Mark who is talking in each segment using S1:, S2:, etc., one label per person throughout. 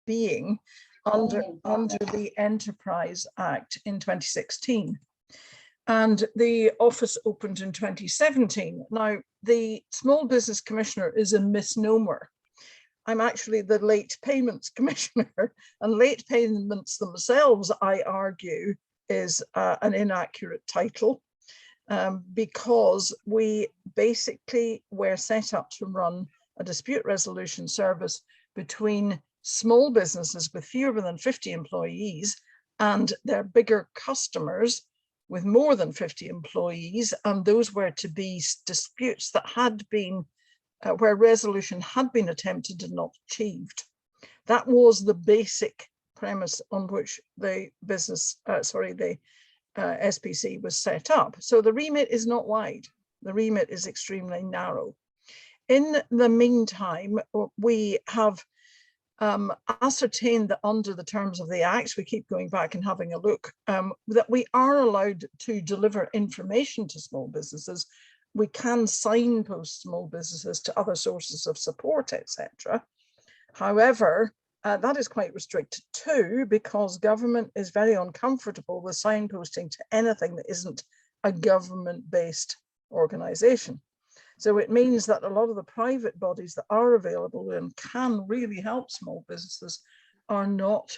S1: being under the Enterprise Act in 2016. And the office opened in 2017. Now, the Small Business Commissioner is a misnomer. I'm actually the Late Payments Commissioner, and late payments themselves, I argue, is an inaccurate title, because we basically were set up to run a dispute resolution service between small businesses with fewer than 50 employees and their bigger customers with more than 50 employees, and those were to be disputes that had been, where resolution had been attempted and not achieved. That was the basic premise on which the SPC was set up. So the remit is not wide. The remit is extremely narrow. In the meantime, we have ascertained that under the terms of the Act, we keep going back and having a look, that we are allowed to deliver information to small businesses. We can signpost small businesses to other sources of support, etc. However, that is quite restricted too, because government is very uncomfortable with signposting to anything that isn't a government-based organisation. So it means that a lot of the private bodies that are available and can really help small businesses are not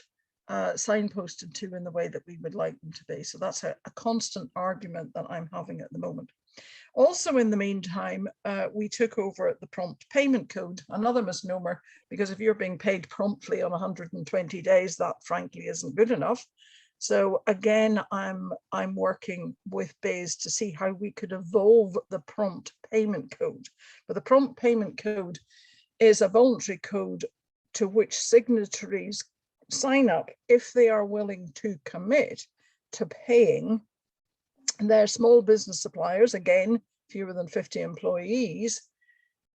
S1: signposted to in the way that we would like them to be. So that's a constant argument that I'm having at the moment. Also, in the meantime, we took over the prompt payment code, another misnomer, because if you're being paid promptly on 120 days, that frankly isn't good enough. So again, I'm working with BEIS to see how we could evolve the prompt payment code. But the prompt payment code is a voluntary code to which signatories sign up if they are willing to commit to paying their small business suppliers, again, fewer than 50 employees,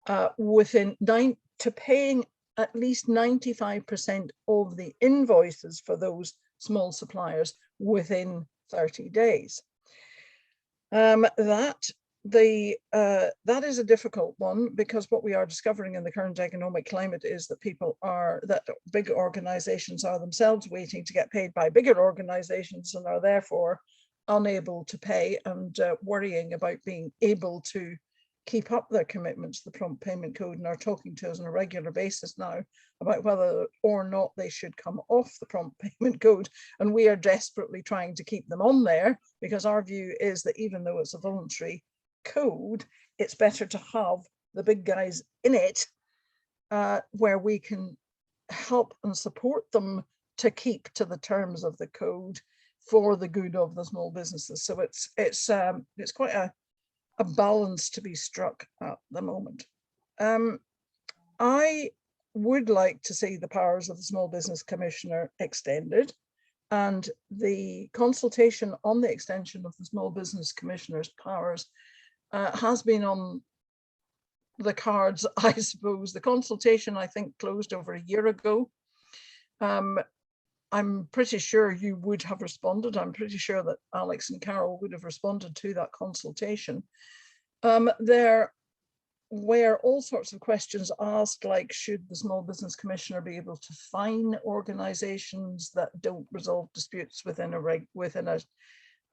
S1: to paying at least 95% of the invoices for those small suppliers within 30 days. That is a difficult one, because what we are discovering in the current economic climate is that big organizations are themselves waiting to get paid by bigger organizations and are therefore unable to pay and worrying about being able to keep up their commitments to the prompt payment code, and are talking to us on a regular basis now about whether or not they should come off the prompt payment code. And we are desperately trying to keep them on there, because our view is that even though it's a voluntary code, it's better to have the big guys in it, where we can help and support them to keep to the terms of the code for the good of the small businesses. So it's quite a balance to be struck at the moment. I would like to see the powers of the Small Business Commissioner extended, and the consultation on the extension of the Small Business Commissioner's powers has been on the cards, I suppose. The consultation, I think, closed over a year ago. I'm pretty sure you would have responded. I'm pretty sure that Alex and Carol would have responded to that consultation. There were all sorts of questions asked, like, should the Small Business Commissioner be able to fine organisations that don't resolve disputes within a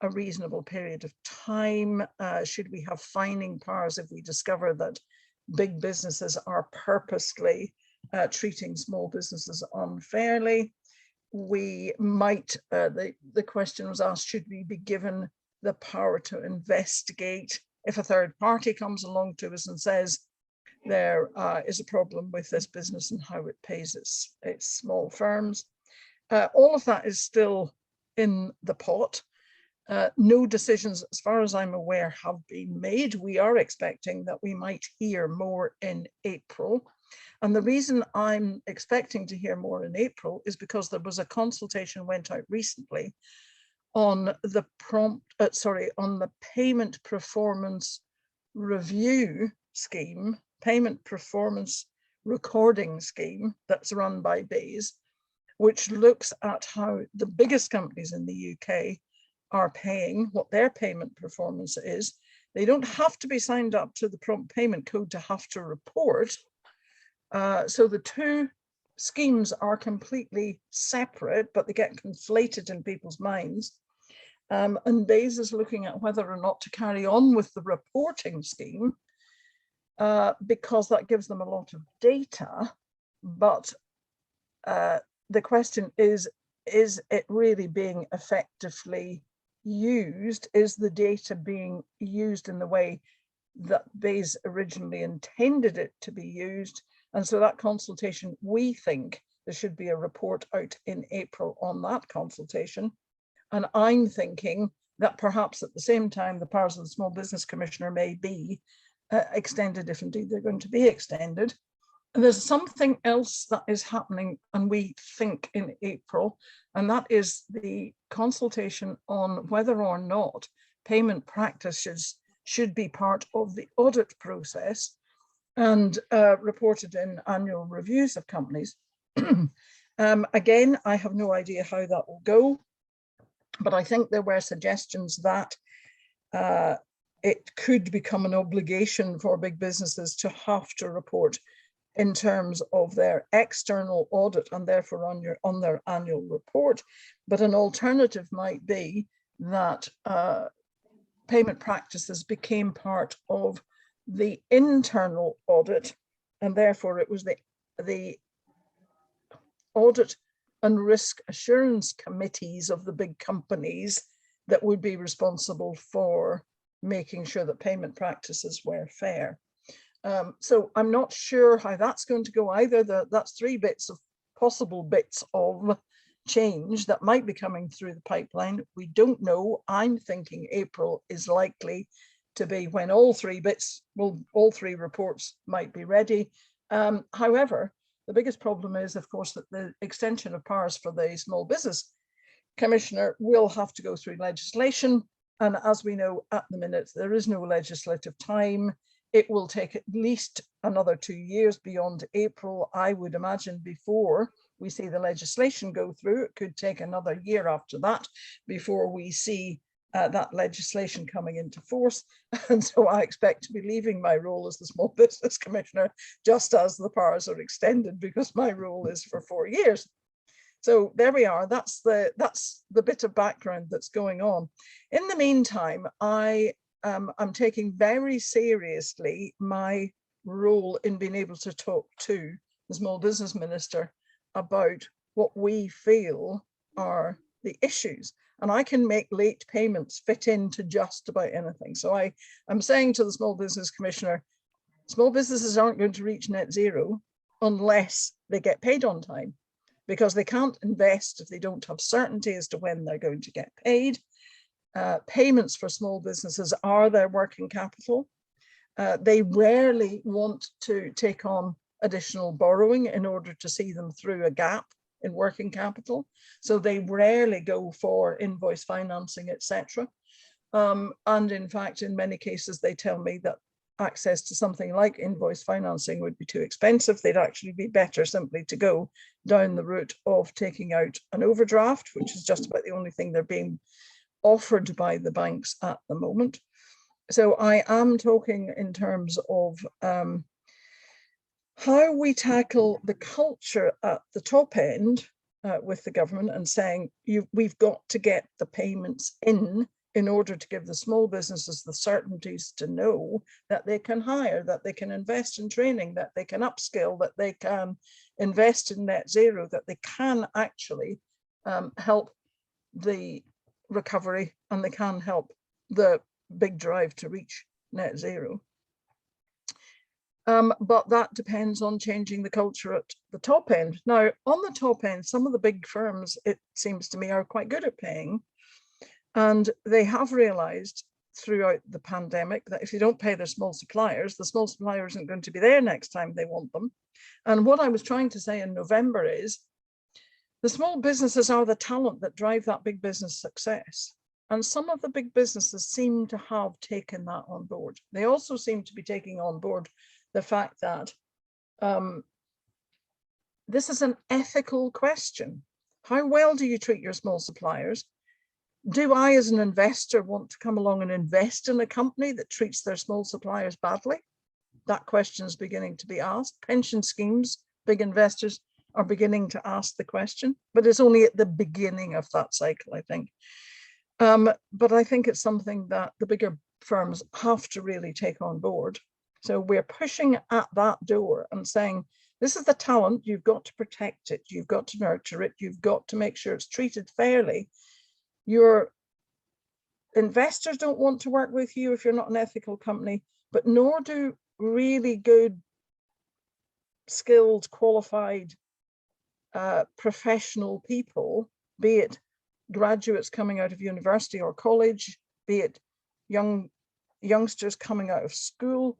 S1: reasonable period of time? Should we have fining powers if we discover that big businesses are purposely treating small businesses unfairly? We might, the question was asked, should we be given the power to investigate if a third party comes along to us and says there is a problem with this business and how it pays its small firms? All of that is still in the pot. No decisions, as far as I'm aware, have been made. We are expecting that we might hear more in April. And the reason I'm expecting to hear more in April is because there was a consultation went out recently on the payment performance review scheme, payment performance recording scheme that's run by BEIS, which looks at how the biggest companies in the UK are paying, what their payment performance is. They don't have to be signed up to the prompt payment code to have to report. So the two schemes are completely separate, but they get conflated in people's minds. And BEIS is looking at whether or not to carry on with the reporting scheme because that gives them a lot of data. But the question is it really being effectively used? Is the data being used in the way that BEIS originally intended it to be used? And so that consultation, we think there should be a report out in April on that consultation. And I'm thinking that perhaps at the same time, the powers of the Small Business Commissioner may be extended, if indeed they're going to be extended. And there's something else that is happening, and we think in April, and that is the consultation on whether or not payment practices should be part of the audit process and reported in annual reviews of companies. Again, I have no idea how that will go, but I think there were suggestions that it could become an obligation for big businesses to have to report in terms of their external audit and therefore on their annual report. But an alternative might be that payment practices became part of the internal audit, and therefore it was the audit and risk assurance committees of the big companies that would be responsible for making sure that payment practices were fair. So I'm not sure how that's going to go either. That's three possible bits of change that might be coming through the pipeline. We don't know. I'm thinking April is likely to be when all three reports might be ready. However, the biggest problem is, of course, that the extension of powers for the Small Business Commissioner will have to go through legislation. And as we know at the minute, there is no legislative time. It will take at least another 2 years beyond April, I would imagine, before we see the legislation go through. It could take another year after that before we see that legislation coming into force. And so I expect to be leaving my role as the Small Business Commissioner just as the powers are extended, because my role is for 4 years. So there we are. That's the bit of background that's going on. In the meantime, I'm taking very seriously my role in being able to talk to the Small Business Minister about what we feel are the issues. And I can make late payments fit into just about anything. So I'm saying to the Small Business Commissioner, small businesses aren't going to reach net zero unless they get paid on time, because they can't invest if they don't have certainty as to when they're going to get paid. Payments for small businesses are their working capital. They rarely want to take on additional borrowing in order to see them through a gap in working capital. So they rarely go for invoice financing, etc. And in fact, in many cases, they tell me that access to something like invoice financing would be too expensive. They'd actually be better simply to go down the route of taking out an overdraft, which is just about the only thing they're being offered by the banks at the moment. So I am talking in terms of how we tackle the culture at the top end with the government, and saying we've got to get the payments in order to give the small businesses the certainties to know that they can hire, that they can invest in training, that they can upskill, that they can invest in net zero, that they can actually help the recovery, and they can help the big drive to reach net zero. But that depends on changing the culture at the top end. Now, on the top end, some of the big firms, it seems to me, are quite good at paying. And they have realized throughout the pandemic that if you don't pay their small suppliers, the small supplier isn't going to be there next time they want them. And what I was trying to say in November is the small businesses are the talent that drive that big business success. And some of the big businesses seem to have taken that on board. They also seem to be taking on board the fact that this is an ethical question. How well do you treat your small suppliers? Do I, as an investor, want to come along and invest in a company that treats their small suppliers badly? That question is beginning to be asked. Pension schemes, big investors, are beginning to ask the question, but it's only at the beginning of that cycle, I think. But I think it's something that the bigger firms have to really take on board. So we're pushing at that door and saying, this is the talent, you've got to protect it, you've got to nurture it, you've got to make sure it's treated fairly. Your investors don't want to work with you if you're not an ethical company, but nor do really good, skilled, qualified, professional people, be it graduates coming out of university or college, be it youngsters coming out of school.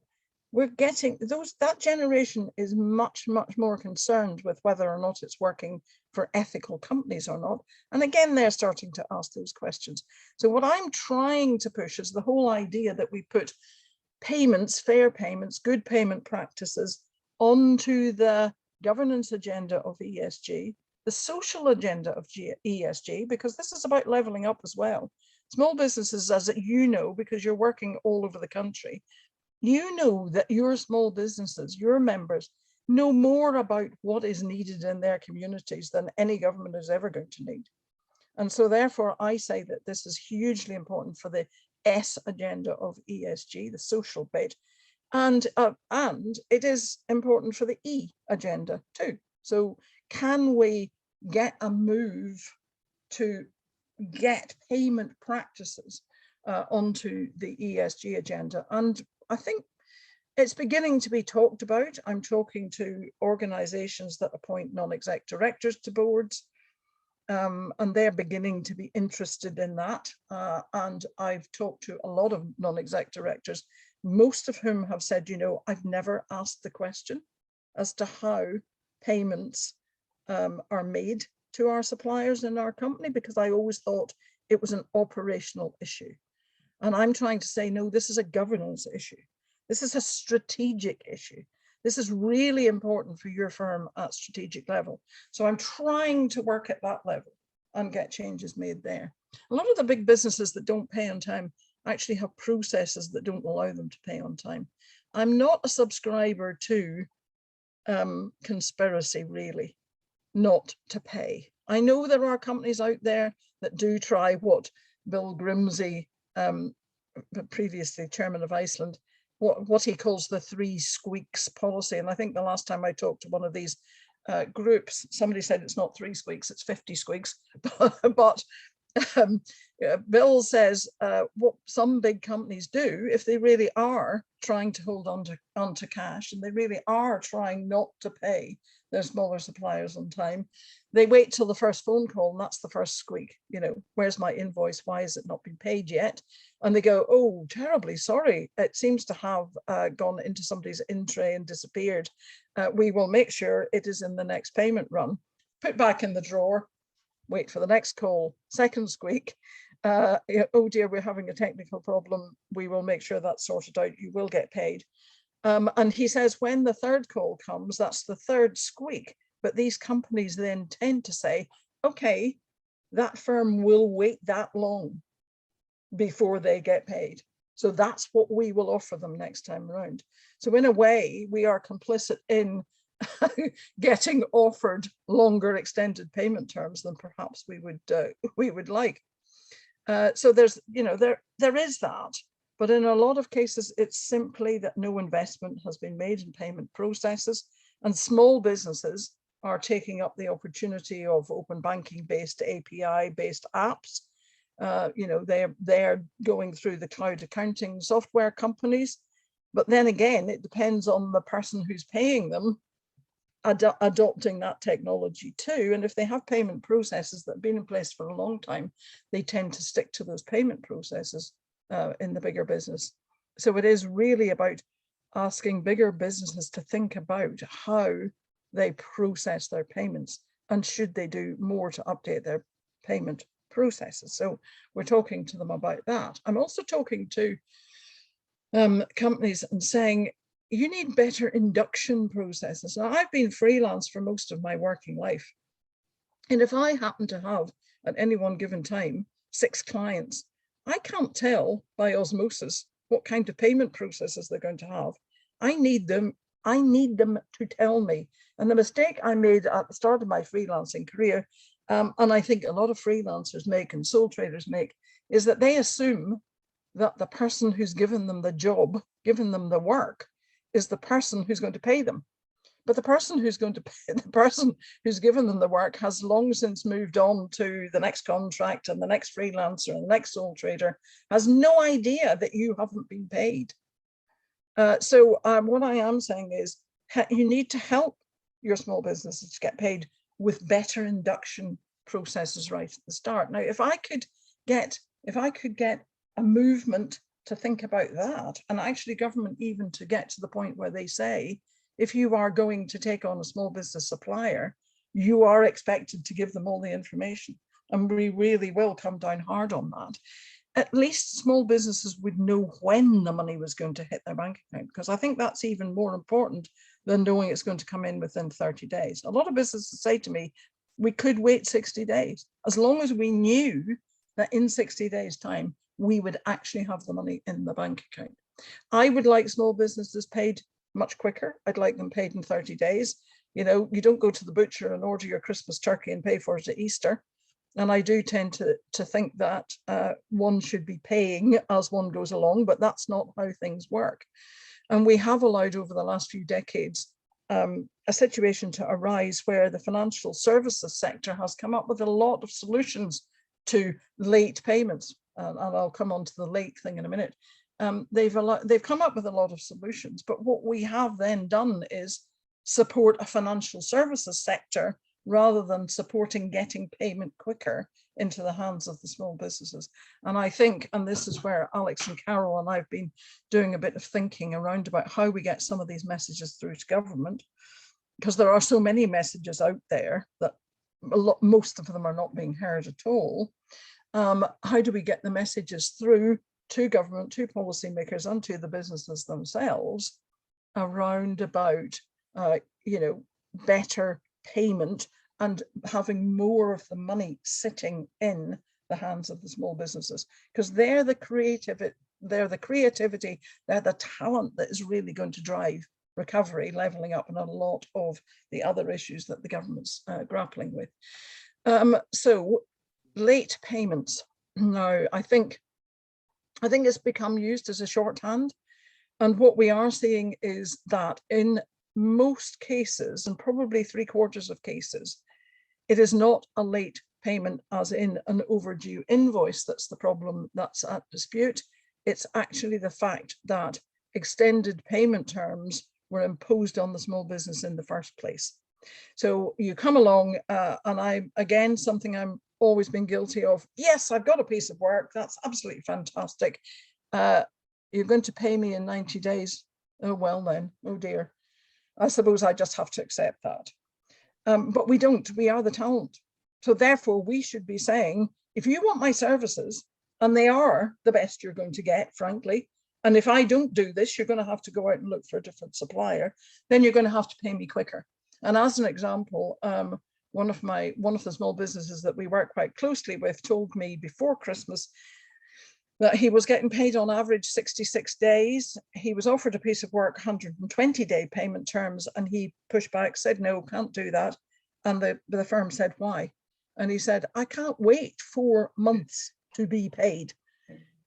S1: We're getting that generation is much more concerned with whether or not it's working for ethical companies or not. And again, they're starting to ask those questions. So what I'm trying to push is the whole idea that we put payments, fair payments, good payment practices onto the governance agenda of ESG, the social agenda of ESG, because this is about leveling up as well. Small businesses, as you know, because you're working all over the country, you know that your small businesses, your members, know more about what is needed in their communities than any government is ever going to need. And so therefore, I say that this is hugely important for the S agenda of ESG, the social bit, and it is important for the E agenda too. So can we get a move to get payment practices onto the ESG agenda? And I think it's beginning to be talked about. I'm talking to organizations that appoint non-exec directors to boards, and they're beginning to be interested in that. And I've talked to a lot of non-exec directors, most of whom have said, you know, I've never asked the question as to how payments are made to our suppliers in our company, because I always thought it was an operational issue. And I'm trying to say, no, this is a governance issue. This is a strategic issue. This is really important for your firm at strategic level. So I'm trying to work at that level and get changes made there. A lot of the big businesses that don't pay on time actually have processes that don't allow them to pay on time. I'm not a subscriber to conspiracy, really, not to pay. I know there are companies out there that do try what Bill Grimsey, previously chairman of Iceland, what he calls the 3 squeaks policy. And I think the last time I talked to one of these groups, somebody said it's not 3 squeaks, it's 50 squeaks. But Bill says what some big companies do, if they really are trying to hold on to cash, and they really are trying not to pay their smaller suppliers on time, they wait till the first phone call, and that's the first squeak. You know, where's my invoice? Why has it not been paid yet? And they go, oh, terribly sorry, it seems to have gone into somebody's in tray and disappeared. We will make sure it is in the next payment run. Put back in the drawer, wait for the next call. Second squeak, oh dear, we're having a technical problem. We will make sure that's sorted out. You will get paid. And he says when the third call comes, that's the third squeak. But these companies then tend to say, okay, that firm will wait that long before they get paid. So that's what we will offer them next time around. So in a way, we are complicit in getting offered longer extended payment terms than perhaps we would like. So there's, you know, there is that. But in a lot of cases, it's simply that no investment has been made in payment processes, and small businesses are taking up the opportunity of open banking based API based apps. You know, they're going through the cloud accounting software companies, but then again, it depends on the person who's paying them adopting that technology too. And if they have payment processes that have been in place for a long time, they tend to stick to those payment processes in the bigger business. So it is really about asking bigger businesses to think about how they process their payments, and should they do more to update their payment processes. So we're talking to them about that. I'm also talking to companies and saying, you need better induction processes. Now, I've been freelance for most of my working life. And if I happen to have, at any one given time, 6 clients, I can't tell by osmosis what kind of payment processes they're going to have. I need them to tell me. And the mistake I made at the start of my freelancing career, and I think a lot of freelancers make and sole traders make, is that they assume that the person who's given them the job, given them the work, is the person who's going to pay them. But the person who's going to pay, the person who's given them the work has long since moved on to the next contract and the next freelancer and the next sole trader, has no idea that you haven't been paid. So what I am saying is you need to help your small businesses to get paid with better induction processes right at the start. Now, if I could get a movement to think about that, and actually government even to get to the point where they say, if you are going to take on a small business supplier, you are expected to give them all the information. And we really will come down hard on that. At least small businesses would know when the money was going to hit their bank account, because I think that's even more important than knowing it's going to come in within 30 days. A lot of businesses say to me, we could wait 60 days, as long as we knew that in 60 days time, we would actually have the money in the bank account. I would like small businesses paid much quicker. I'd like them paid in 30 days. You know, you don't go to the butcher and order your Christmas turkey and pay for it at Easter. And I do tend to think that one should be paying as one goes along, but that's not how things work. And we have allowed over the last few decades a situation to arise where the financial services sector has come up with a lot of solutions to late payments. And I'll come on to the late thing in a minute. They've come up with a lot of solutions, but what we have then done is support a financial services sector rather than supporting getting payment quicker into the hands of the small businesses. And I think, and this is where Alex and Carol and I've been doing a bit of thinking around about how we get some of these messages through to government, because there are so many messages out there that most of them are not being heard at all. How do we get the messages through to government, to policymakers, and to the businesses themselves around about, better payment and having more of the money sitting in the hands of the small businesses, because they're the creativity, they're the talent that is really going to drive recovery, levelling up, and a lot of the other issues that the government's grappling with. So late payments. Now, I think it's become used as a shorthand. And what we are seeing is that in most cases, and probably 3/4 of cases, it is not a late payment as in an overdue invoice that's the problem that's at dispute. It's actually the fact that extended payment terms were imposed on the small business in the first place. So you come along, and again, something I'm always been guilty of. Yes, I've got a piece of work. That's absolutely fantastic. You're going to pay me in 90 days. Oh, well then, oh dear. I suppose I just have to accept that. But we don't, we are the talent. So therefore we should be saying, if you want my services, and they are the best you're going to get, frankly, and if I don't do this, you're going to have to go out and look for a different supplier, then you're going to have to pay me quicker. And as an example, one of the small businesses that we work quite closely with told me before Christmas that he was getting paid on average 66 days. He was offered a piece of work, 120-day payment terms, and he pushed back, said, no, can't do that. And the firm said, why? And he said, I can't wait 4 months to be paid.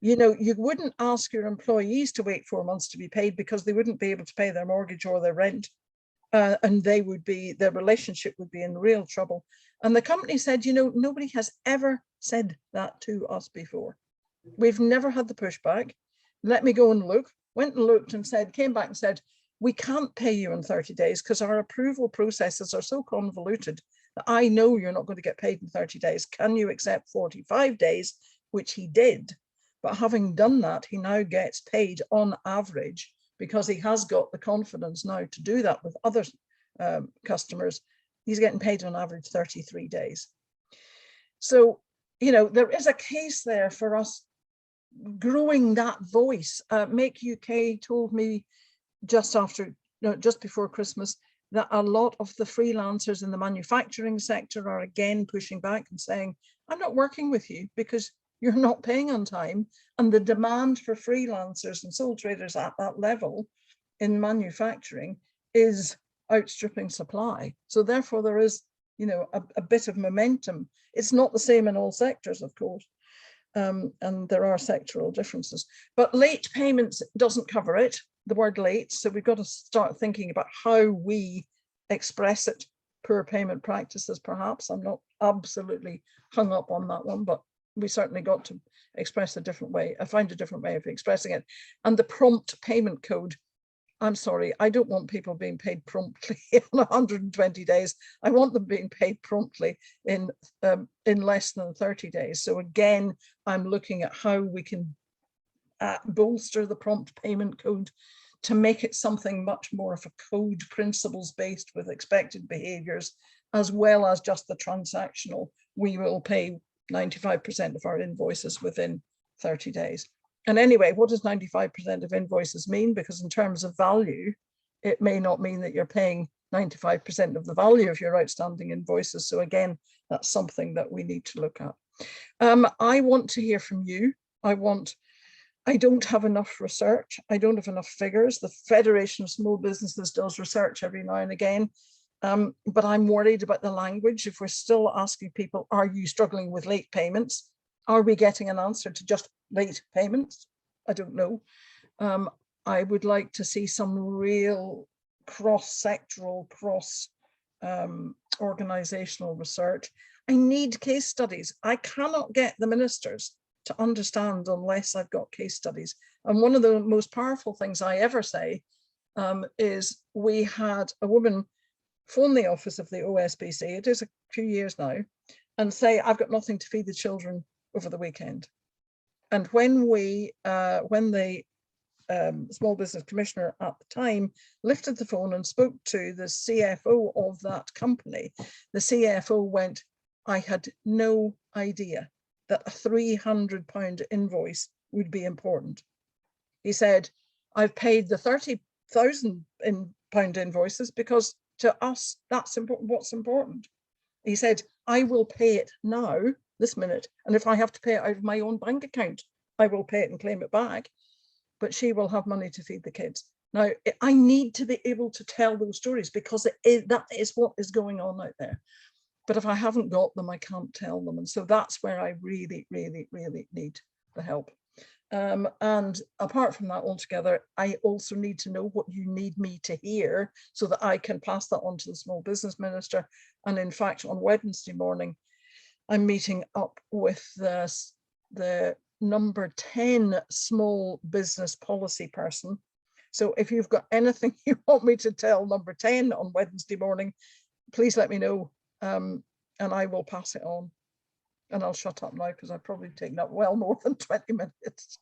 S1: You know, you wouldn't ask your employees to wait 4 months to be paid because they wouldn't be able to pay their mortgage or their rent. And their relationship would be in real trouble. And the company said, you know, nobody has ever said that to us before. We've never had the pushback. Let me go and look. Went and looked and came back and said, we can't pay you in 30 days because our approval processes are so convoluted that I know you're not going to get paid in 30 days. Can you accept 45 days? Which he did. But having done that, he now gets paid on average, because he has got the confidence now to do that with other customers. He's getting paid on average 33 days. So, you know, there is a case there for us growing that voice. Make UK told me just before Christmas that a lot of the freelancers in the manufacturing sector are again pushing back and saying, I'm not working with you because you're not paying on time. And the demand for freelancers and sole traders at that level in manufacturing is outstripping supply. So therefore there is, you know, a bit of momentum. It's not the same in all sectors, of course. And there are sectoral differences, but late payments doesn't cover it, the word late. So we've got to start thinking about how we express it. Poor payment practices, perhaps. I'm not absolutely hung up on that one, but we certainly got to express a different way. I find a different way of expressing it. And the prompt payment code, I'm sorry, I don't want people being paid promptly in 120 days. I want them being paid promptly in less than 30 days. So again, I'm looking at how we can bolster the prompt payment code to make it something much more of a code, principles based with expected behaviors, as well as just the transactional. We will pay 95% of our invoices within 30 days. And anyway, what does 95% of invoices mean? Because in terms of value, it may not mean that you're paying 95% of the value of your outstanding invoices. So again, that's something that we need to look at. I want to hear from you. I don't have enough research. I don't have enough figures. The Federation of Small Businesses does research every now and again. But I'm worried about the language. If we're still asking people, are you struggling with late payments? Are we getting an answer to just late payments? I don't know. I would like to see some real cross-sectoral, cross-organizational research. I need case studies. I cannot get the ministers to understand unless I've got case studies. And one of the most powerful things I ever say is we had a woman phone the office of the OSBC, it is a few years now, and say, I've got nothing to feed the children over the weekend. And when the Small Business Commissioner at the time lifted the phone and spoke to the CFO of that company, the CFO went, I had no idea that a £300 invoice would be important. He said, I've paid the £30,000 invoices because to us, that's what's important. He said, I will pay it now, this minute, and if I have to pay it out of my own bank account, I will pay it and claim it back, but she will have money to feed the kids. Now, I need to be able to tell those stories because that is what is going on out there. But if I haven't got them, I can't tell them. And so that's where I really, really, really need the help. And apart from that altogether, I also need to know what you need me to hear so that I can pass that on to the Small Business Minister. And in fact, on Wednesday morning, I'm meeting up with the number 10 small business policy person. So if you've got anything you want me to tell number 10 on Wednesday morning, please let me know, and I will pass it on. And I'll shut up now because I've probably taken up well more than 20 minutes.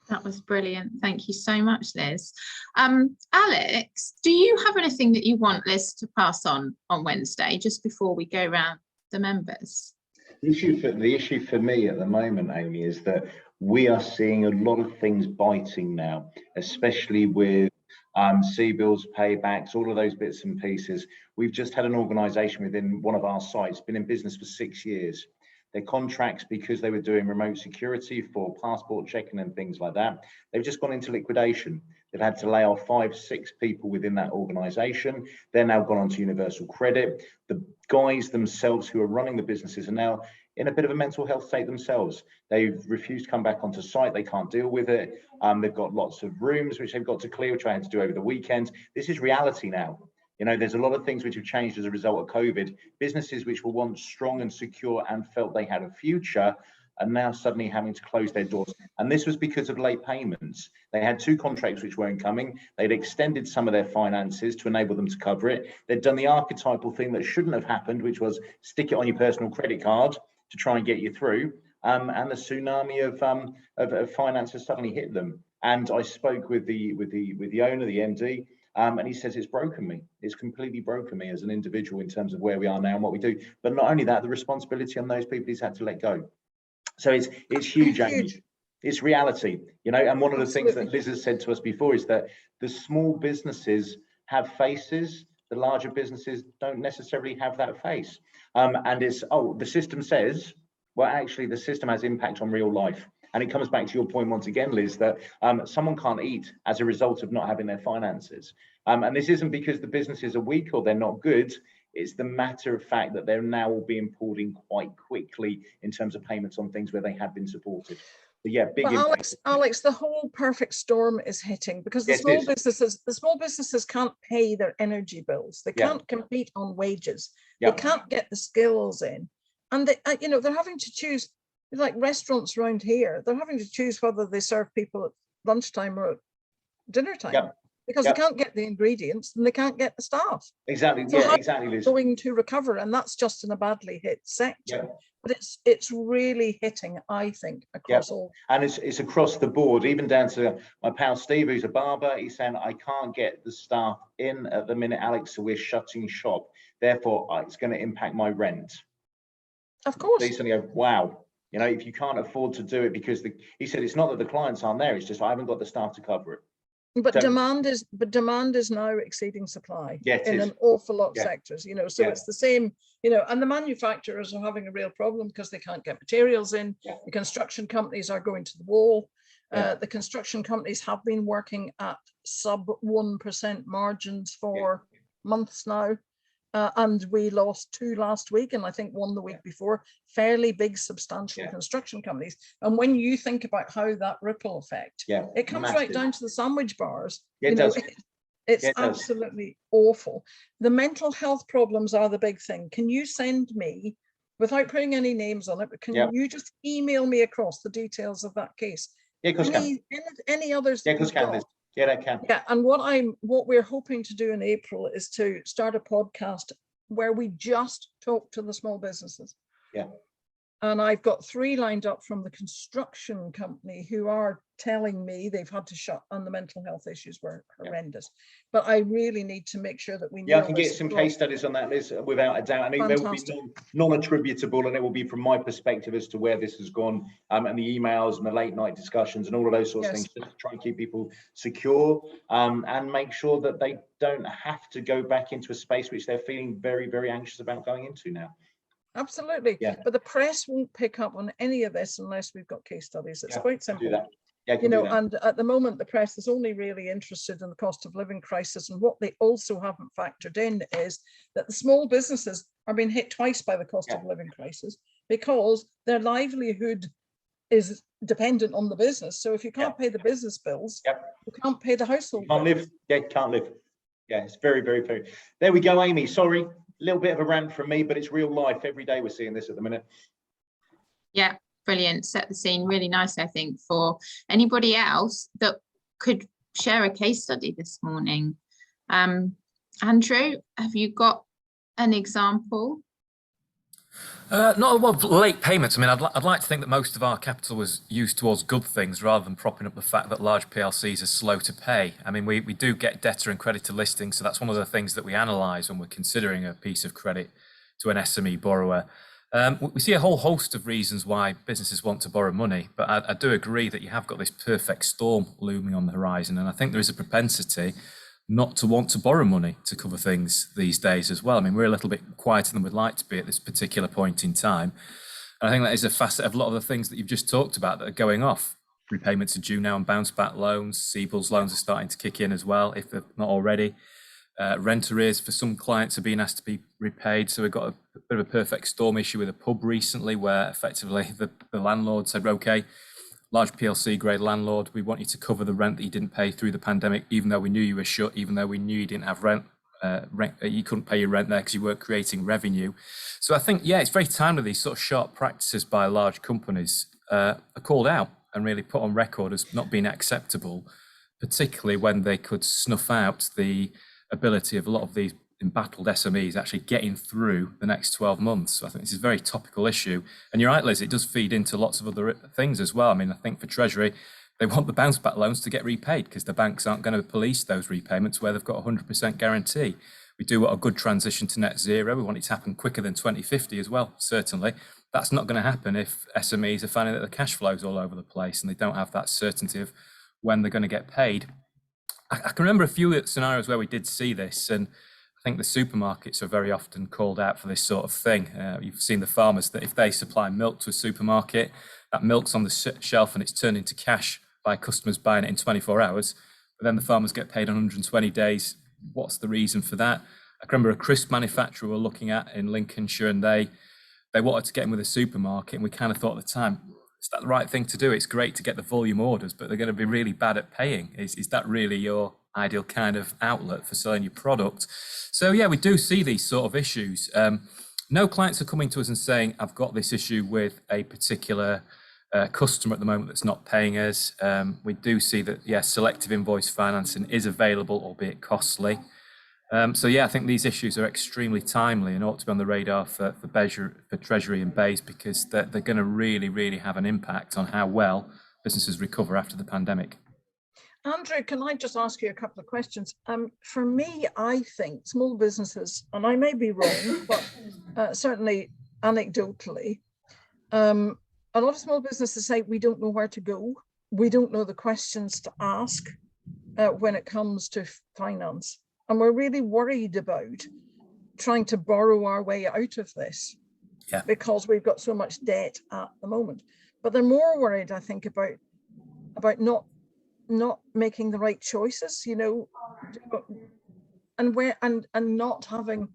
S2: That was brilliant. Thank you so much, Liz. Alex, do you have anything that you want Liz to pass on Wednesday, just before we go around the members?
S3: The issue for me at the moment, Amy, is that we are seeing a lot of things biting now, especially with CBILS, paybacks, all of those bits and pieces. We've just had an organisation within one of our sites, been in business for 6 years. Their contracts, because they were doing remote security for passport checking and things like that, they've just gone into liquidation. They've had to lay off 5-6 people within that organisation. They're now gone on to universal credit. The guys themselves who are running the businesses are now in a bit of a mental health state themselves. They've refused to come back onto site. They can't deal with it. They've got lots of rooms which they've got to clear, which I had to do over the weekend. This is reality now. You know, there's a lot of things which have changed as a result of COVID. Businesses which were once strong and secure and felt they had a future are now suddenly having to close their doors. And this was because of late payments. They had 2 contracts which weren't coming. They'd extended some of their finances to enable them to cover it. They'd done the archetypal thing that shouldn't have happened, which was stick it on your personal credit card to try and get you through. And the tsunami of finances suddenly hit them. And I spoke with the owner, the MD, and he says it's broken me. It's completely broken me as an individual in terms of where we are now and what we do. But not only that, the responsibility on those people he's had to let go. So it's huge, Amy. It's reality, you know. And one of the things that Liz has said to us before is that the small businesses have faces. The larger businesses don't necessarily have that face. And it's, the system says, well, actually, the system has impact on real life. And it comes back to your point once again, Liz, that someone can't eat as a result of not having their finances. And this isn't because the businesses are weak or they're not good. It's the matter of fact that they're now all being pulled in quite quickly in terms of payments on things where they had been supported. But yeah, big impact.
S1: Alex, the whole perfect storm is hitting because the small businesses can't pay their energy bills. They can't compete on wages. They can't get the skills in, and they, they're having to choose. Like restaurants around here, they're having to choose whether they serve people at lunchtime or at dinner time because they can't get the ingredients and they can't get the staff.
S3: Exactly.
S1: So
S3: exactly. Liz.
S1: Going to recover, and that's just in a badly hit sector. But it's really hitting, I think, across all.
S3: And it's across the board, even down to my pal Steve, who's a barber. He's saying, I can't get the staff in at the minute, Alex, so we're shutting shop. Therefore, it's going to impact my rent.
S1: Of course.
S3: They suddenly go, wow. If you can't afford to do it, because he said it's not that the clients aren't there, it's just I haven't got the staff to cover it.
S1: But demand is now exceeding supply in an awful lot of sectors, so it's the same, and the manufacturers are having a real problem because they can't get materials in. The construction companies are going to the wall. The construction companies have been working at sub 1% margins for months now. And we lost 2 last week, and I think 1 the week before, fairly big, substantial construction companies. And when you think about how that ripple effect, it comes right down to the sandwich bars. It's absolutely awful. The mental health problems are the big thing. Can you send me, without putting any names on it, but can you just email me across the details of that case?
S3: Yeah, because
S1: any others?
S3: Yeah, because I can.
S1: Yeah, and what we're hoping to do in April is to start a podcast where we just talk to the small businesses.
S3: Yeah.
S1: And I've got 3 lined up from the construction company who are telling me they've had to shut and the mental health issues were horrendous. But I really need to make sure that we know.
S3: I can get some case studies on that, Liz, without a doubt. I think there will be non-attributable, and it will be from my perspective as to where this has gone, and the emails and the late night discussions and all of those sorts of things, just to try and keep people secure, and make sure that they don't have to go back into a space which they're feeling very, very anxious about going into now.
S1: Absolutely. But the press won't pick up on any of this unless we've got case studies. It's quite simple.
S3: Do that.
S1: And at the moment, the press is only really interested in the cost of living crisis. And what they also haven't factored in is that the small businesses are being hit twice by the cost of living crisis because their livelihood is dependent on the business. So if you can't pay the business bills, you can't pay the household
S3: bills. Can't live. Yeah, can't live. Yeah, it's very, very, very. There we go, Amy. Sorry. A little bit of a rant from me, but it's real life. Every day we're seeing this at the minute.
S2: Yeah, brilliant. Set the scene really nice, I think, for anybody else that could share a case study this morning. Andrew, have you got an example?
S4: Not well, late payments. I mean, I'd like to think that most of our capital was used towards good things rather than propping up the fact that large PLCs are slow to pay. I mean, we do get debtor and creditor listings, so that's one of the things that we analyse when we're considering a piece of credit to an SME borrower. We see a whole host of reasons why businesses want to borrow money, but I do agree that you have got this perfect storm looming on the horizon, and I think there is a propensity not to want to borrow money to cover things these days as well. I mean, we're a little bit quieter than we'd like to be at this particular point in time. And I think that is a facet of a lot of the things that you've just talked about that are going off. Repayments are due now on bounce back loans. CBILS loans are starting to kick in as well, if they're not already. Rent arrears for some clients are being asked to be repaid. So we've got a bit of a perfect storm issue with a pub recently where effectively the landlord said, okay, large PLC grade landlord, we want you to cover the rent that you didn't pay through the pandemic, even though we knew you were shut, even though we knew you didn't have rent, you couldn't pay your rent there because you weren't creating revenue. So I think, it's very timely these sort of sharp practices by large companies are called out and really put on record as not being acceptable, particularly when they could snuff out the ability of a lot of these embattled SMEs actually getting through the next 12 months. So I think this is a very topical issue. And you're right, Liz, it does feed into lots of other things as well. I mean, I think for Treasury, they want the bounce back loans to get repaid because the banks aren't going to police those repayments where they've got 100% guarantee. We do want a good transition to net zero. We want it to happen quicker than 2050 as well, certainly. That's not going to happen if SMEs are finding that the cash flow's all over the place and they don't have that certainty of when they're going to get paid. I can remember a few scenarios where we did see this, and I think the supermarkets are very often called out for this sort of thing. You've seen the farmers that if they supply milk to a supermarket, that milk's on the shelf and it's turned into cash by customers buying it in 24 hours. But then the farmers get paid on 120 days what's the reason for that? I can remember a crisp manufacturer we were looking at in Lincolnshire, and they wanted to get in with a supermarket, and we kind of thought at the time, is that the right thing to do? It's great to get the volume orders, but they're going to be really bad at paying. Is that really your ideal kind of outlet for selling your product? So yeah, we do see these sort of issues. No clients are coming to us and saying, I've got this issue with a particular customer at the moment that's not paying us. We do see that, yes, selective invoice financing is available, albeit costly. So yeah, I think these issues are extremely timely and ought to be on the radar for Treasury and BEIS, because they're going to really, really have an impact on how well businesses recover after the pandemic.
S1: Andrew, can I just ask you a couple of questions? For me, I think small businesses, and I may be wrong, but certainly anecdotally, a lot of small businesses say we don't know where to go. We don't know the questions to ask when it comes to finance. And we're really worried about trying to borrow our way out of this, because we've got so much debt at the moment. But they're more worried, I think, about not making the right choices, you know, and not having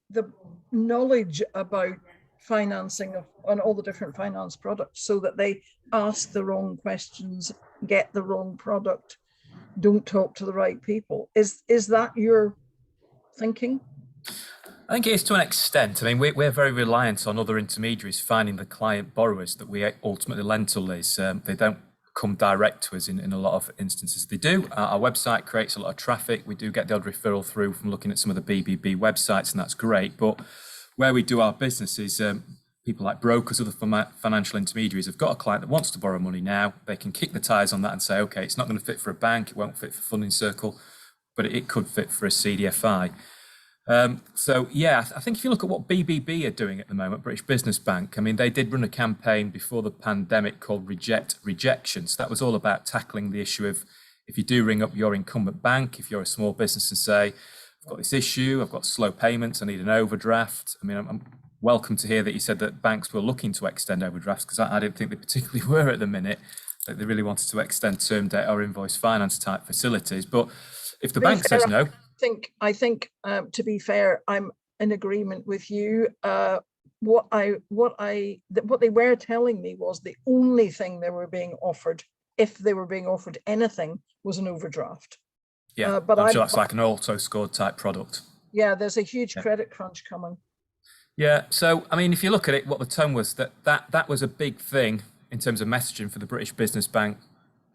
S1: the knowledge about financing on all the different finance products, so that they ask the wrong questions, get the wrong product, don't talk to the right people. Is that your thinking?
S4: I think it is to an extent. I mean, we're very reliant on other intermediaries finding the client borrowers that we ultimately lend to, Liz. They don't come direct to us in a lot of instances. They do. Our website creates a lot of traffic. We do get the odd referral through from looking at some of the BBB websites, and that's great. But where we do our business is people like brokers, other financial intermediaries have got a client that wants to borrow money now. They can kick the tires on that and say, okay, it's not going to fit for a bank, it won't fit for Funding Circle, but it could fit for a CDFI. So yeah, I think if you look at what BBB are doing at the moment, British Business Bank, I mean, they did run a campaign before the pandemic called Reject Rejection. So that was all about tackling the issue of, if you do ring up your incumbent bank, if you're a small business and say, I've got this issue, I've got slow payments, I need an overdraft. I mean, I'm welcome to hear that you said that banks were looking to extend overdrafts, because I didn't think they particularly were at the minute, that they really wanted to extend term debt or invoice finance type facilities. But if the bank says no,
S1: I think to be fair, I'm in agreement with you. What they were telling me was the only thing they were being offered, if they were being offered anything, was an overdraft.
S4: Yeah, but I'm sure that's like an auto scored type product.
S1: Yeah, there's a huge credit crunch coming.
S4: Yeah, so I mean, if you look at it, what the tone was, that was a big thing in terms of messaging for the British Business Bank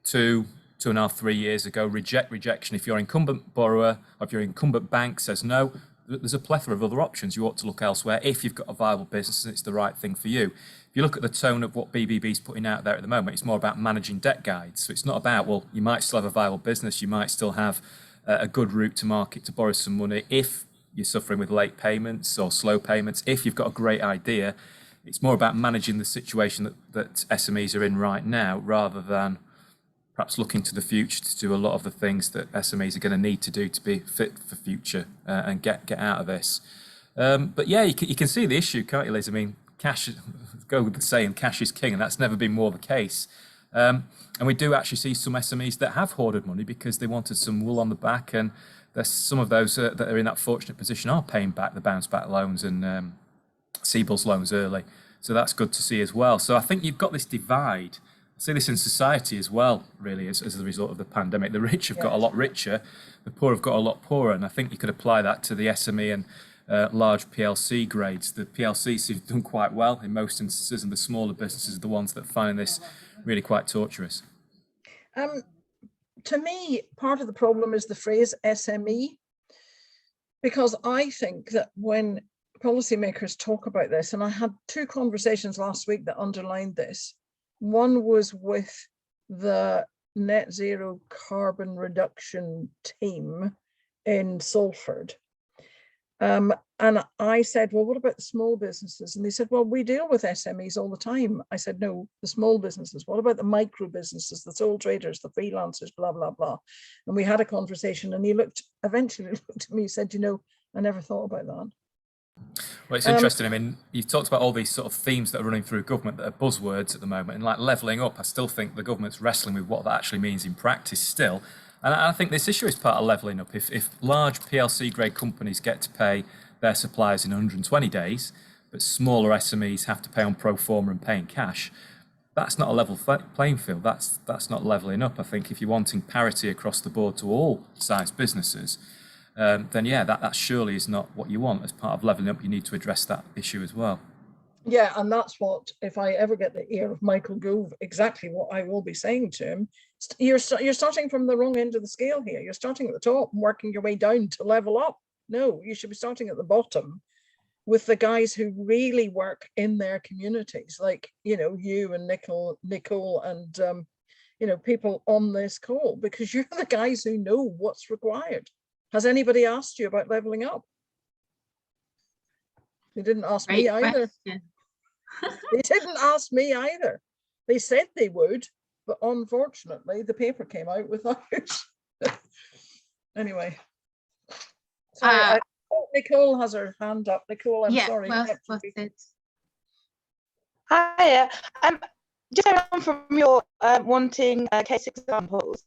S4: 2.5, 3 years ago. Rejection. If your incumbent borrower or if your incumbent bank says no, there's a plethora of other options. You ought to look elsewhere if you've got a viable business and it's the right thing for you. If you look at the tone of what BBB's putting out there at the moment, it's more about managing debt guides. So it's not about, well, you might still have a viable business, you might still have a good route to market to borrow some money if you're suffering with late payments or slow payments. If you've got a great idea, it's more about managing the situation that SMEs are in right now, rather than perhaps looking to the future to do a lot of the things that SMEs are going to need to do to be fit for future and get out of this. But yeah, you can see the issue, can't you, Liz? I mean, cash, go with the saying, cash is king, and that's never been more the case. And we do actually see some SMEs that have hoarded money because they wanted some wool on the back, and there's some of those that are in that fortunate position are paying back the bounce back loans and CBILS loans early. So that's good to see as well. So I think you've got this divide. I see this in society as well, really, as a result of the pandemic. The rich have got a lot richer, the poor have got a lot poorer, and I think you could apply that to the SME and large PLC grades. The PLCs have done quite well in most instances, and the smaller businesses are the ones that are finding this really quite torturous.
S1: To me, part of the problem is the phrase SME, because I think that when policymakers talk about this, and I had 2 conversations last week that underlined this. One was with the net zero carbon reduction team in Salford. And I said, well, what about the small businesses? And they said, well, we deal with SMEs all the time. I said, no, the small businesses. What about the micro businesses, the sole traders, the freelancers, blah, blah, blah. And we had a conversation, and he eventually looked at me and said, you know, I never thought about that.
S4: Well, it's interesting. I mean, you've talked about all these sort of themes that are running through government that are buzzwords at the moment, and like levelling up, I still think the government's wrestling with what that actually means in practice still. And I think this issue is part of levelling up. If large PLC grade companies get to pay their suppliers in 120 days, but smaller SMEs have to pay on pro forma and pay in cash, that's not a level playing field. That's not levelling up. I think if you're wanting parity across the board to all size businesses, then yeah, that surely is not what you want. As part of levelling up, you need to address that issue as well.
S1: Yeah, and that's what, if I ever get the ear of Michael Gove, exactly what I will be saying to him. You're starting from the wrong end of the scale here. You're starting at the top and working your way down to level up. No, you should be starting at the bottom with the guys who really work in their communities, like, you know, you and Nicole and, you know, people on this call, because you're the guys who know what's required. Has anybody asked you about leveling up? They didn't ask me either. They didn't ask me either. They said they would, but unfortunately the paper came out without. Anyway. Sorry, Nicole has her hand up. Nicole, I'm sorry.
S5: Hiya. Just on from your wanting case examples,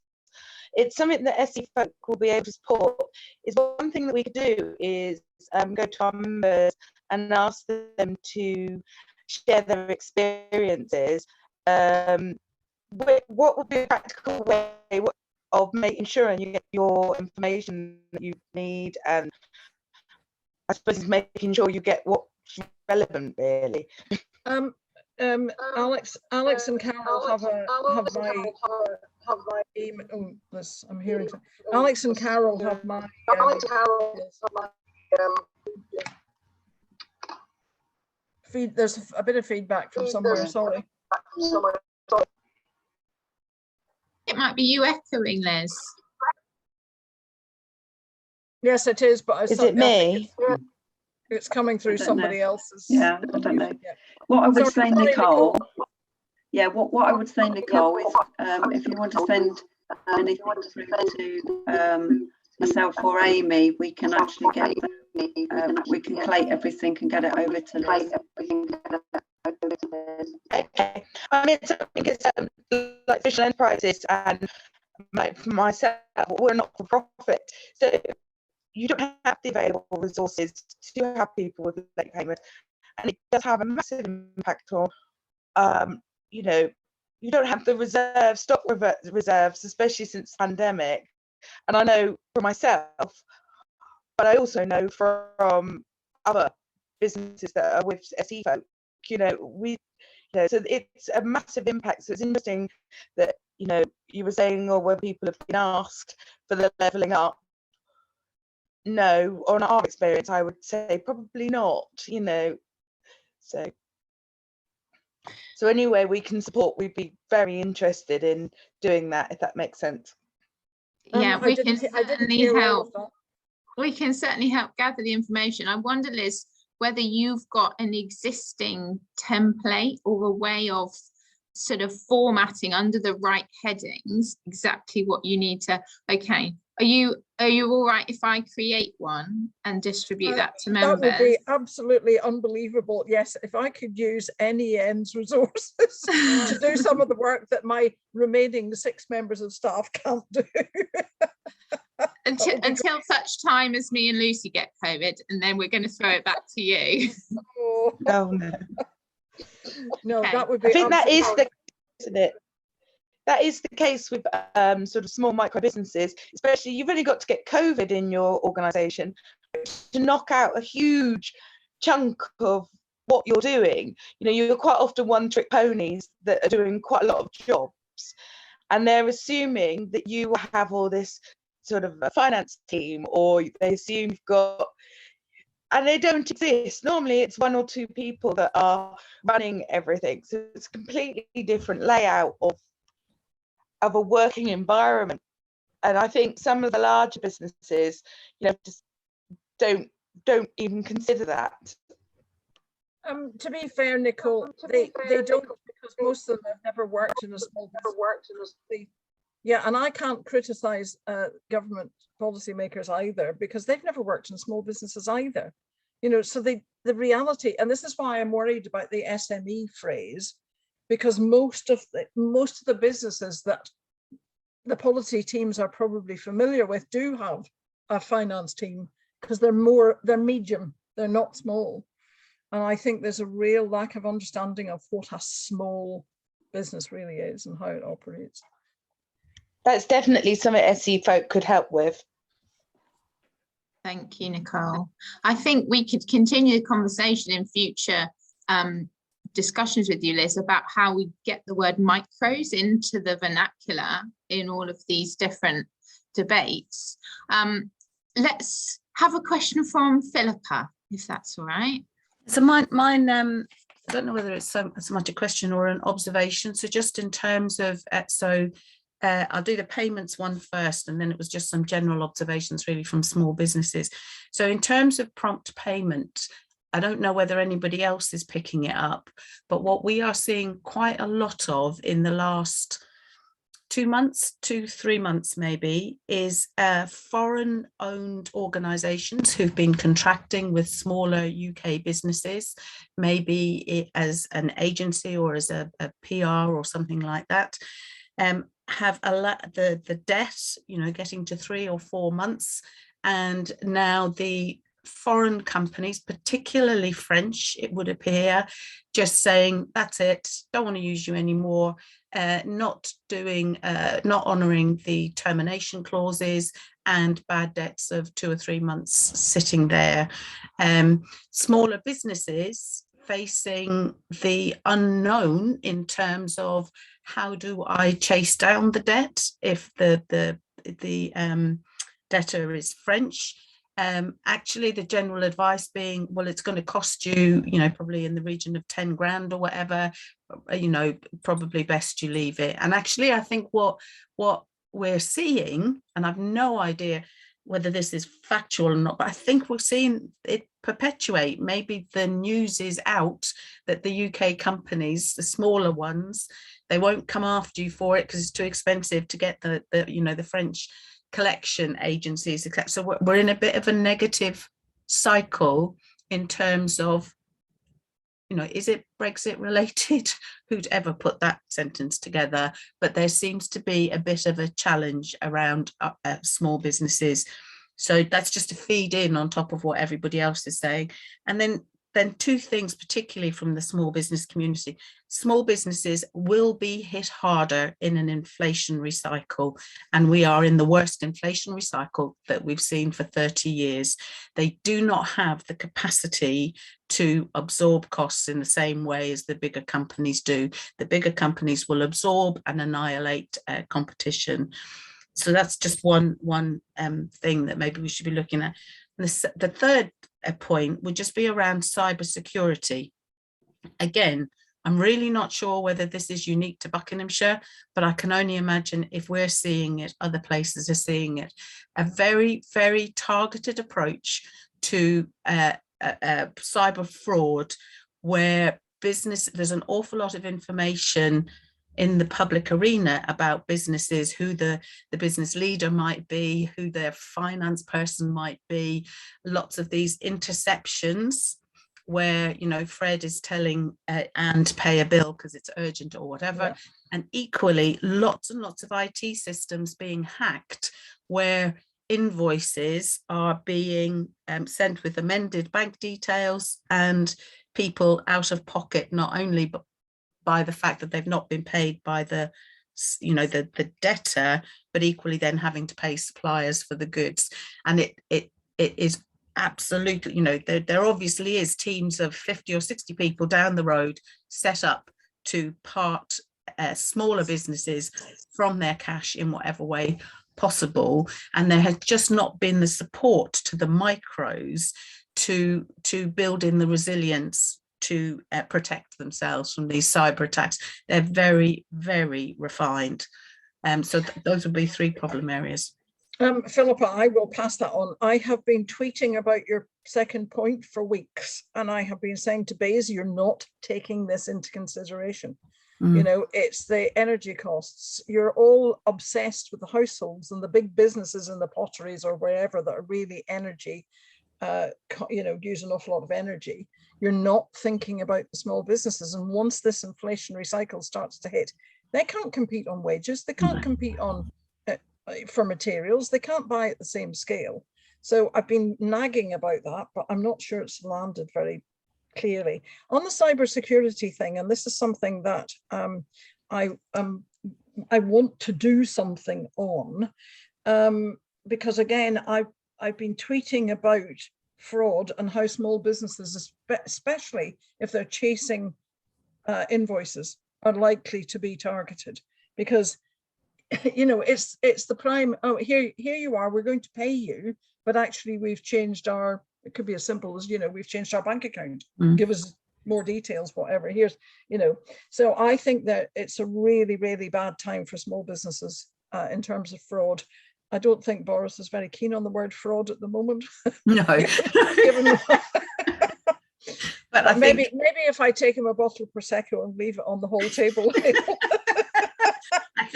S5: it's something that SE folk will be able to support. Is one thing that we could do is go to our members and ask them to share their experiences. What would be a practical way of making sure you get your information that you need, and I suppose making sure you get what's relevant, really.
S1: Alex and Carol have my email. Oh, this, I'm hearing. Alex and Carol have my. There's a bit of feedback from somewhere. Sorry.
S2: It might be you echoing, Liz.
S1: Yes, it is, but
S5: is it me?
S1: It's coming through somebody else's.
S6: Yeah, I don't know. Yeah. What I would say, Nicole. Yeah, what I would say, Nicole, is if you want to send anything through to myself or Amy, we can actually get we can collate everything and get it over to Liz.
S5: Okay. I mean, it's like Visual Enterprises and like for myself, we're not for profit, so you don't have the available resources to have people with late payment, and it does have a massive impact on, you know, you don't have the stock reserves, especially since the pandemic. And I know for myself, but I also know from other businesses that are with SE folk, you know, so it's a massive impact. So it's interesting that, you know, you were saying, or where people have been asked for the levelling up. No, on our experience, I would say probably not, you know. So anyway, we can support, we'd be very interested in doing that, if that makes sense.
S2: Yeah, we can certainly help. We can certainly help gather the information. I wonder, Liz, whether you've got an existing template or a way of sort of formatting under the right headings exactly what you need to. Okay, are you all right if I create one and distribute that to members?
S1: That would be absolutely unbelievable. Yes, if I could use NEN's resources to do some of the work that my remaining 6 members of staff can't do.
S2: Until such time as me and Lucy get COVID, and then we're going to throw it back to you.
S5: Oh no.
S1: No,
S2: okay.
S1: That would be.
S5: I think that is the case, isn't it? That is the case with sort of small micro businesses, especially you've only got to get COVID in your organisation to knock out a huge chunk of what you're doing. You know, you're quite often one-trick ponies that are doing quite a lot of jobs, and they're assuming that you will have all this sort of a finance team, or they assume you've got, and they don't exist. Normally it's 1 or 2 people that are running everything, so it's a completely different layout of a working environment. And I think some of the larger businesses, you know, just don't even consider that.
S1: To be fair, Nicole, they don't, because most of them have never worked in a small business. Yeah, and I can't criticize government policymakers either, because they've never worked in small businesses either. You know, so the reality, and this is why I'm worried about the SME phrase, because most of the businesses that the policy teams are probably familiar with do have a finance team, because they're medium, they're not small. And I think there's a real lack of understanding of what a small business really is and how it operates.
S5: That's definitely something SE folk could help with.
S2: Thank you, Nicole. I think we could continue the conversation in future discussions with you, Liz, about how we get the word micros into the vernacular in all of these different debates. Let's have a question from Philippa, if that's all right.
S7: So mine I don't know whether it's so much a question or an observation. So just in terms of, I'll do the payments one first, and then it was just some general observations really from small businesses. So in terms of prompt payment, I don't know whether anybody else is picking it up, but what we are seeing quite a lot of in the last 2 months, 3 months maybe, is foreign owned organisations who've been contracting with smaller UK businesses, maybe as an agency or as a PR or something like that, have the debt, getting to 3 or 4 months. And now the foreign companies, particularly French, it would appear, just saying, that's it, don't want to use you anymore, not honouring the termination clauses, and bad debts of 2 or 3 months sitting there. Smaller businesses facing the unknown in terms of, how do I chase down the debt if the debtor is French? Actually, the general advice being, well, it's going to cost you, probably in the region of 10 grand or whatever, probably best you leave it. And actually, I think what we're seeing, and I've no idea whether this is factual or not, but I think we're seeing it perpetuate. Maybe the news is out that the UK companies, the smaller ones, they won't come after you for it because it's too expensive to get the French collection agencies, etc. So we're in a bit of a negative cycle in terms of, is it Brexit related? Who'd ever put that sentence together? But there seems to be a bit of a challenge around small businesses. So that's just to feed in on top of what everybody else is saying. And then 2 things, particularly from the small business community. Small businesses will be hit harder in an inflationary cycle, and we are in the worst inflationary cycle that we've seen for 30 years. They do not have the capacity to absorb costs in the same way as the bigger companies do. The bigger companies will absorb and annihilate competition. So that's just one thing that maybe we should be looking at. The third point would just be around cybersecurity. Again, I'm really not sure whether this is unique to Buckinghamshire, but I can only imagine if we're seeing it, other places are seeing it. A very, very targeted approach to cyber fraud, where there's an awful lot of information in the public arena about businesses, who the business leader might be, who their finance person might be, lots of these interceptions where, Fred is telling Anne to pay a bill because it's urgent or whatever. Yeah. And equally, lots and lots of IT systems being hacked where invoices are being sent with amended bank details and people out of pocket, not only but by the fact that they've not been paid by the debtor, but equally then having to pay suppliers for the goods. And it is absolutely, there obviously is teams of 50 or 60 people down the road set up to part smaller businesses from their cash in whatever way possible. And there has just not been the support to the micros to build in the resilience to protect themselves from these cyber attacks. They're very, very refined. So those would be 3 problem areas.
S1: Philippa, I will pass that on. I have been tweeting about your second point for weeks, and I have been saying to Bays, you're not taking this into consideration. It's the energy costs. You're all obsessed with the households and the big businesses and the potteries or wherever that are really energy, use an awful lot of energy. You're not thinking about the small businesses. And once this inflationary cycle starts to hit, they can't compete on wages. They can't compete on for materials. They can't buy at the same scale. So I've been nagging about that, but I'm not sure it's landed very clearly. On the cybersecurity thing, and this is something that I want to do something on, because again, I've been tweeting about fraud and how small businesses, especially if they're chasing invoices, are likely to be targeted, because you know, it's the prime, oh, here you are, we're going to pay you, but actually we've changed our, it could be as simple as, you know, we've changed our bank account, give us more details, whatever, here's, you know. So I think that it's a really, really bad time for small businesses in terms of fraud. I don't think Boris is very keen on the word fraud at the moment.
S7: No.
S1: But I maybe if I take him a bottle of Prosecco and leave it on the whole table.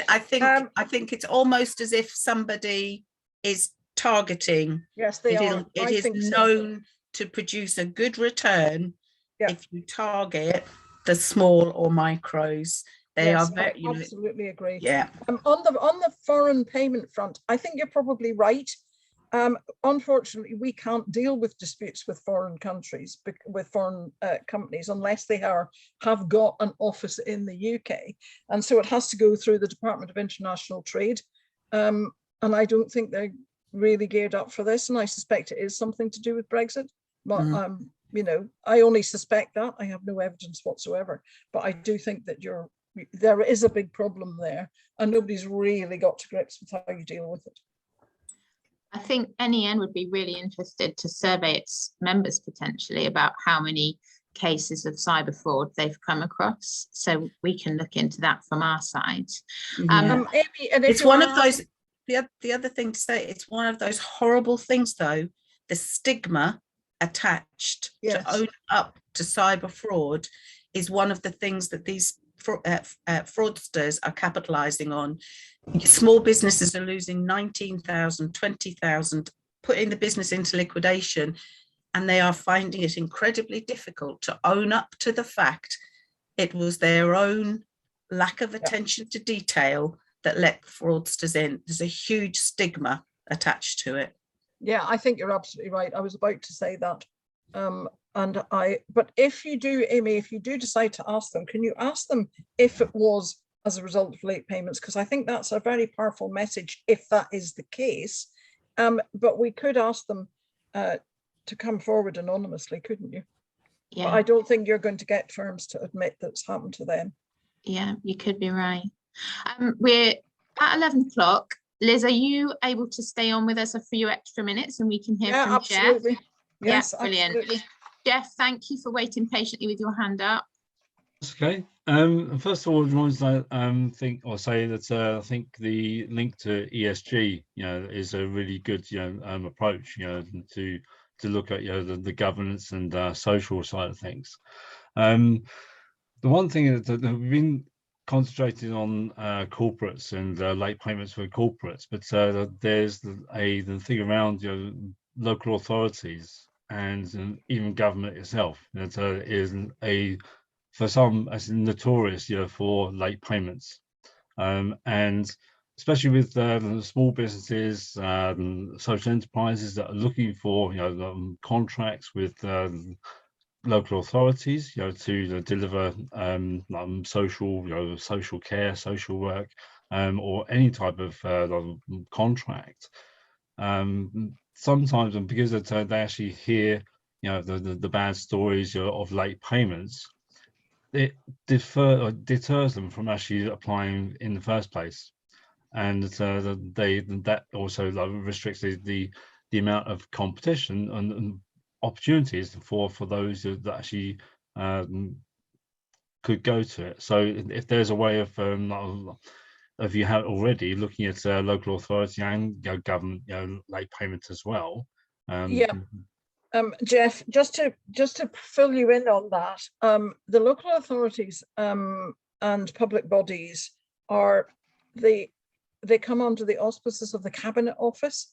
S7: I think it's almost as if somebody is targeting.
S1: Yes, they are.
S7: It is known to produce a good return if you target the small or micros. They are very,
S1: I absolutely agree.
S7: Yeah.
S1: On the foreign payment front, I think you're probably right. Unfortunately, we can't deal with disputes with foreign countries, with foreign companies, unless they have got an office in the UK. And so it has to go through the Department of International Trade. And I don't think they're really geared up for this. And I suspect it is something to do with Brexit. But, you know, I only suspect that. I have no evidence whatsoever. But I do think that there is a big problem there, and nobody's really got to grips with how you deal with it.
S2: I think NEN would be really interested to survey its members potentially about how many cases of cyber fraud they've come across, so we can look into that from our side.
S1: Amy, and
S7: it's one of those, the other thing to say, it's one of those horrible things though, the stigma attached to own up to cyber fraud is one of the things that these fraudsters are capitalizing on. Small businesses are losing 19,000, 20,000, putting the business into liquidation, and they are finding it incredibly difficult to own up to the fact it was their own lack of attention to detail that let fraudsters in. There's a huge stigma attached to it.
S1: Yeah, I think you're absolutely right. I was about to say that. But if you do, Amy, if you do decide to ask them, can you ask them if it was as a result of late payments? Because I think that's a very powerful message if that is the case. But we could ask them to come forward anonymously, couldn't you? Yeah. But I don't think you're going to get firms to admit that's happened to them.
S2: Yeah, you could be right. We're at 11 o'clock. Liz, are you able to stay on with us a few extra minutes and we can hear from
S1: absolutely.
S2: Jeff?
S1: Yes,
S2: brilliant.
S1: Absolutely.
S2: Jeff, thank you for waiting patiently with your hand up.
S8: Okay. First of all, I want to say that I think the link to ESG, is a really good, approach, to look at, the governance and social side of things. The one thing that we've been concentrating on corporates and late payments for corporates, but there's the thing around local authorities and even government itself that is for some as notorious for late payments, and especially with the small businesses, social enterprises that are looking for contracts with local authorities to deliver social care, social work, or any type of contract. Sometimes, and because they actually hear the bad stories of late payments, it deters them from actually applying in the first place, and that also restricts the amount of competition and opportunities for those that actually could go to it. So if there's a way of if you have already looking at local authority and government late payment as well.
S1: Jeff, just to fill you in on that, the local authorities and public bodies they come under the auspices of the Cabinet Office,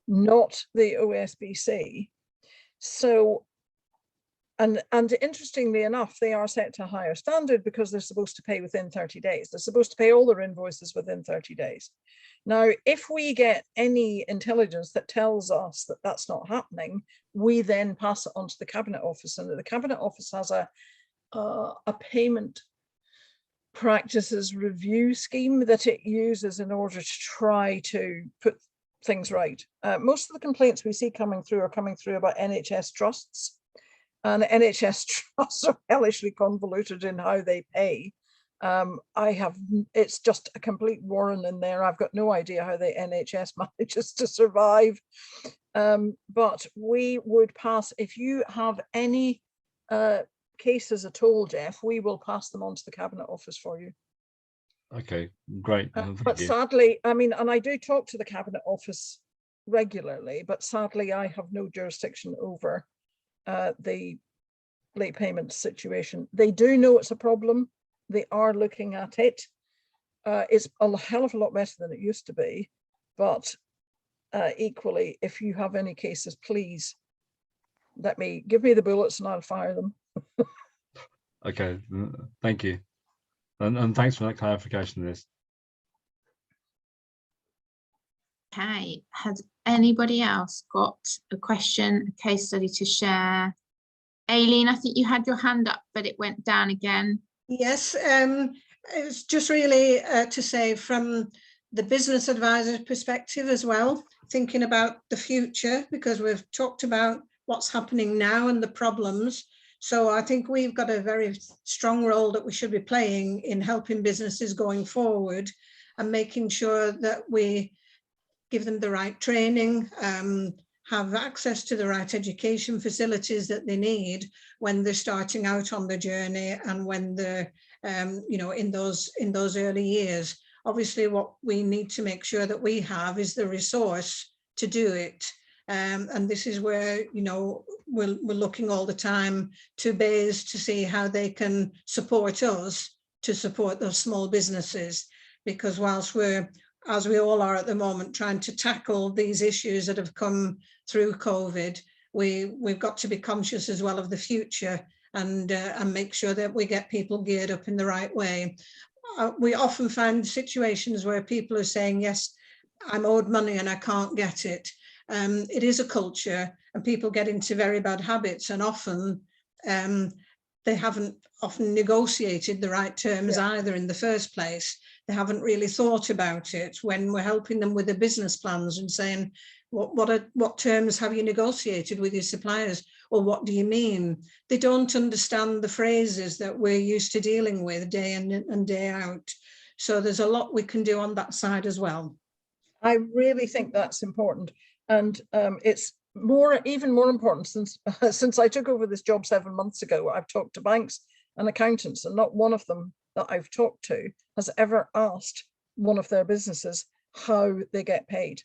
S1: not the OSBC. So And interestingly enough, they are set to a higher standard because they're supposed to pay within 30 days. They're supposed to pay all their invoices within 30 days. Now, if we get any intelligence that tells us that that's not happening, we then pass it on to the Cabinet Office, and the Cabinet Office has a payment practices review scheme that it uses in order to try to put things right. Most of the complaints we see coming through are coming through about NHS trusts, and NHS trusts are hellishly convoluted in how they pay. It's just a complete warren in there. I've got no idea how the NHS manages to survive. But we would pass, if you have any cases at all, Jeff, we will pass them on to the Cabinet Office for you.
S8: Okay, great.
S1: But sadly, I mean, and I do talk to the Cabinet Office regularly, but sadly I have no jurisdiction over the late payment situation. They do know it's a problem. They are looking at it. It's a hell of a lot better than it used to be, but equally, if you have any cases, please give me the bullets and I'll fire them.
S8: Okay, thank you. And thanks for that clarification, Liz.
S2: Okay, has anybody else got a question, a case study to share? Aileen, I think you had your hand up, but it went down again.
S9: Yes, it's just really to say from the business advisor perspective as well, thinking about the future, because we've talked about what's happening now and the problems. So I think we've got a very strong role that we should be playing in helping businesses going forward and making sure that we give them the right training, have access to the right education facilities that they need when they're starting out on the journey and when they're, you know, in those early years. Obviously, what we need to make sure that we have is the resource to do it. And this is where, you know, we're looking all the time to BAYS to see how they can support us to support those small businesses, because whilst we're, as we all are at the moment, trying to tackle these issues that have come through COVID, we've got to be conscious as well of the future and make sure that we get people geared up in the right way. We often find situations where people are saying, yes, I'm owed money and I can't get it. It is a culture and people get into very bad habits, and often they haven't often negotiated the right terms either in the first place. They haven't really thought about it when we're helping them with the business plans and saying, what terms have you negotiated with your suppliers? Or what do you mean? They don't understand the phrases that we're used to dealing with day in and day out. So there's a lot we can do on that side as well.
S1: I really think that's important. And it's even more important since I took over this job 7 months ago. I've talked to banks and accountants, and not one of them that I've talked to has ever asked one of their businesses how they get paid.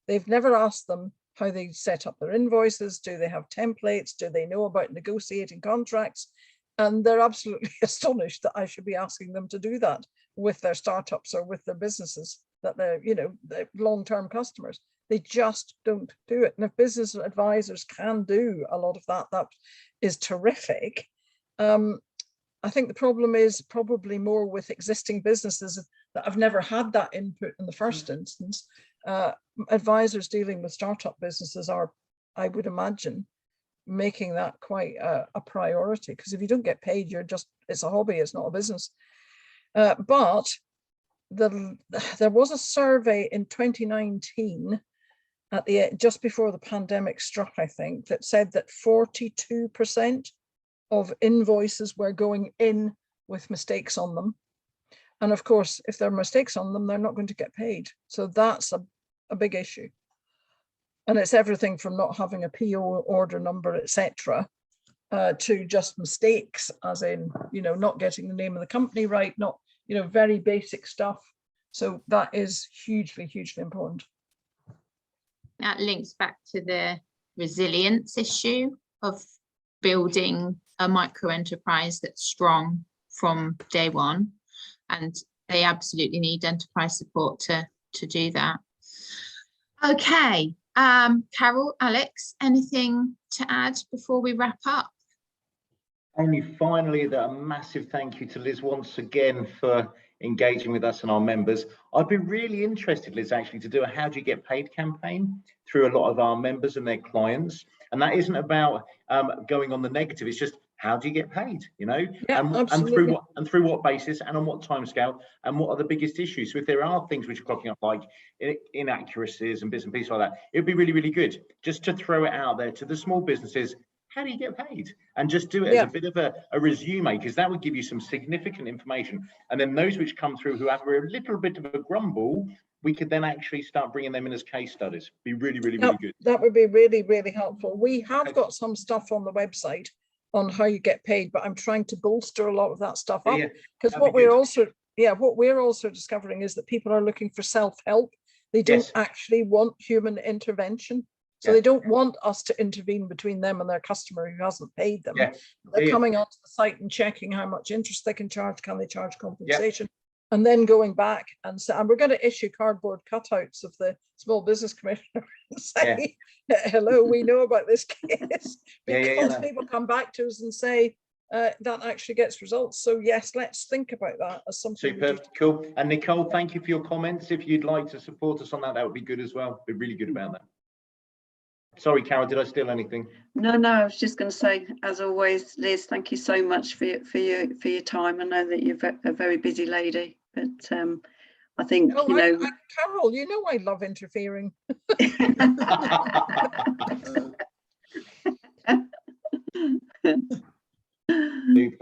S1: They've never asked them how they set up their invoices. Do they have templates? Do they know about negotiating contracts? And they're absolutely astonished that I should be asking them to do that with their startups or with their businesses that they're, you know, they're long-term customers. They just don't do it. And if business advisors can do a lot of that, that is terrific. I think the problem is probably more with existing businesses that have never had that input in the first instance. Advisors dealing with startup businesses are, I would imagine, making that quite a priority, because if you don't get paid, it's a hobby, it's not a business. But there was a survey in 2019 just before the pandemic struck, I think, that said that 42% of invoices were going in with mistakes on them. And of course, if there are mistakes on them, they're not going to get paid. So that's a big issue. And it's everything from not having a PO order number, etc., to just mistakes, as in, you know, not getting the name of the company right, not, you know, very basic stuff. So that is hugely, hugely important.
S2: That links back to the resilience issue of building a micro enterprise that's strong from day one, and they absolutely need enterprise support to do that. Okay, Carol, Alex, anything to add before we wrap up?
S3: Only finally, that a massive thank you to Liz once again for engaging with us and our members. I'd be really interested, Liz, actually to do a how do you get paid campaign through a lot of our members and their clients. And that isn't about going on the negative, it's just how do you get paid, you know,
S1: Yeah,
S3: and through what basis and on what timescale, and what are the biggest issues. So if there are things which are cropping up like inaccuracies and bits and pieces like that, it'd be really, really good just to throw it out there to the small businesses. How do you get paid? And just do it as a bit of a resume, because that would give you some significant information. And then those which come through who have a little bit of a grumble, we could then actually start bringing them in as case studies. Be really, really, really good.
S1: That would be really, really helpful. We have got some stuff on the website on how you get paid, but I'm trying to bolster a lot of that stuff up, because what we're also discovering is that people are looking for self-help. They don't actually want human intervention. So they don't want us to intervene between them and their customer who hasn't paid them. They're coming onto the site and checking how much interest they can charge. Can they charge compensation? And then going back and say, and we're going to issue cardboard cutouts of the Small Business Commissioner and say, hello, we know about this case. Because people come back to us and say, that actually gets results. So yes, let's think about that as something.
S3: Superb, cool. And Nicole, thank you for your comments. If you'd like to support us on that, that would be good as well. Be really good about that. Sorry, Carol, did I steal anything?
S6: No, I was just going to say, as always, Liz, thank you so much for your time. I know that you're a very busy lady, but I think,
S1: Carol, you know I love interfering.